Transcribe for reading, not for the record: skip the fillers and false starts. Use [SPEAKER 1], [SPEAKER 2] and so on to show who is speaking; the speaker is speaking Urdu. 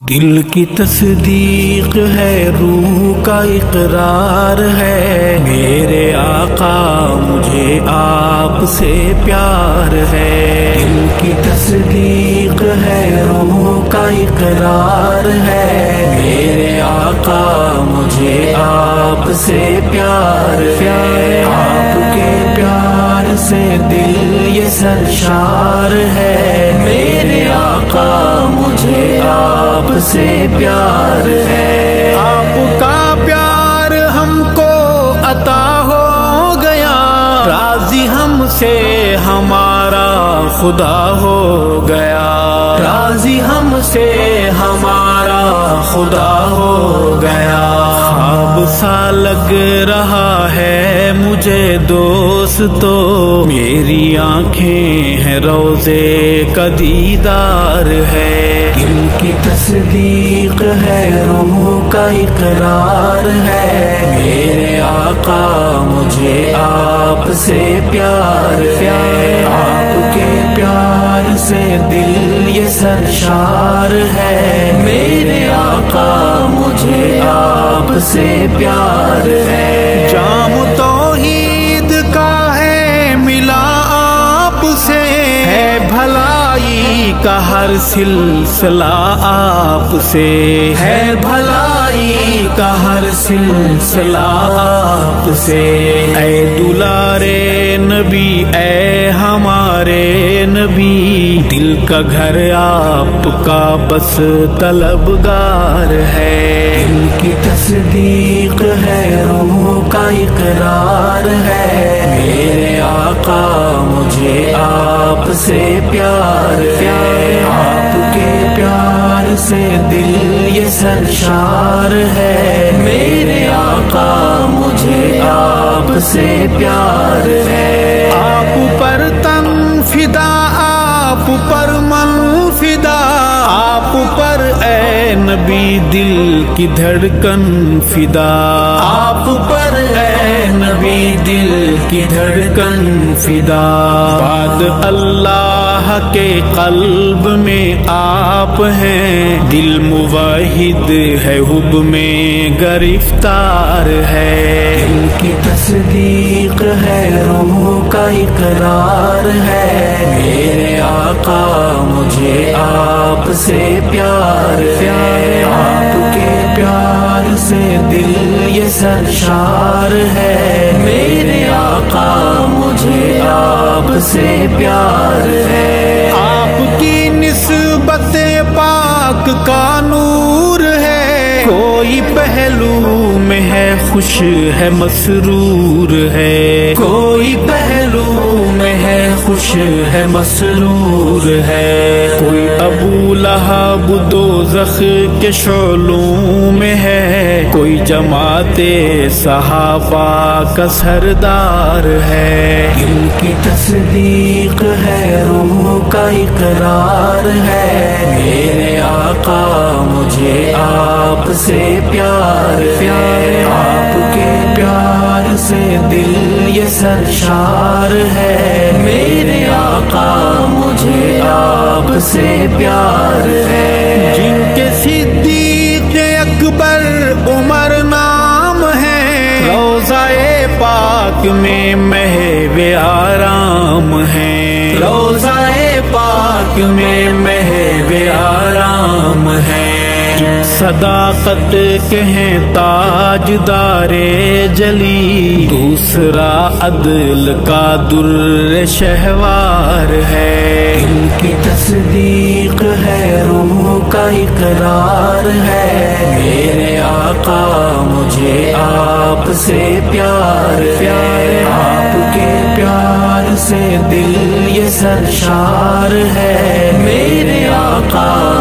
[SPEAKER 1] دل کی تصدیق ہے، روح کا اقرار ہے، میرے آقا مجھے آپ سے پیار ہے۔ دل کی تصدیق ہے، روح کا اقرار ہے، میرے آقا مجھے آپ سے پیار ہے۔ آپ کے پیار سے دل یہ سرشار ہے، میرے آقا مجھے آپ سے پیار ہے۔ آپ کا پیار ہم کو عطا ہو گیا، راضی ہم سے ہمارا خدا ہو گیا، راضی ہم سے ہمارا خدا ہو گیا۔ خواب سا لگ رہا ہے مجھے دوستو، میری آنکھیں ہیں روضے کا دیدار ہے۔ دل کی تصدیق ہے، روح کا اقرار ہے، میرے آقا مجھے آپ سے پیار ہے۔ آپ کے پیار سے دل یہ سرشار ہے، میرے آقا مجھے آپ سے پیار ہے۔ جام توحید کا ہے ملا آپ سے، ہے بھلائی کا ہر سلسلہ آپ سے، ہے بھلائی کا ہر سلسلہ آپ سے۔ اے دلارے نبی، اے ہمارے نبی، دل کا گھر آپ کا بس طلبگار ہے۔ دل کی تصدیق ہے، روح کا اقرار ہے، میرے آقا مجھے آپ سے پیار ہے۔ آپ کے پیار سے دل یہ سرشار ہے، میرے آقا مجھے آپ سے پیار ہے۔ آپ پر تن فدا، آپ پر من فدا، آپ پر اے نبی دل کی دھڑکن فدا، آپ پر اے نبی دل کی دھڑکن فدا۔ بعد اللہ کے قلب میں آپ ہیں، دل موحد ہے حب میں گرفتار ہے۔ دل کی تصدیق ہے، روح کا اقرار ہے، میرے آقا مجھے آپ سے پیار ہے۔ آپ کے پیار سے دل یہ سرشار ہے، میرے آقا مجھے آپ سے پیار ہے۔ آپ کی نسبت پاک کا نور ہے، کوئی پہلو میں ہے خوش ہے مسرور ہے، کوئی پہلو میں ہے خوش ہے مسرور ہے۔ کوئی ابو لہب دوزخ کے شعلوں میں ہے، کوئی جماعت صحابہ کا سردار ہے۔ دل کی تصدیق ہے، روح کا اقرار ہے، میرے آقا مجھے آپ سے پیار ہے۔ آپ کے پیار سے دل یہ سرشار ہے، میرے آقا مجھے آپ سے پیار ہے۔ جن کے صدیق اکبر عمر نام ہے، روضہ پاک میں محو آرام ہے، روضہ پاک میں محو آرام ہے۔ صداقت کے ہیں تاجدار جلی، دوسرا عدل کا در شہوار ہے۔ دل کی تصدیق ہے، روح کا اقرار ہے، میرے آقا مجھے آپ سے پیار ہے۔ آپ کے پیار سے دل یہ سرشار ہے، میرے آقا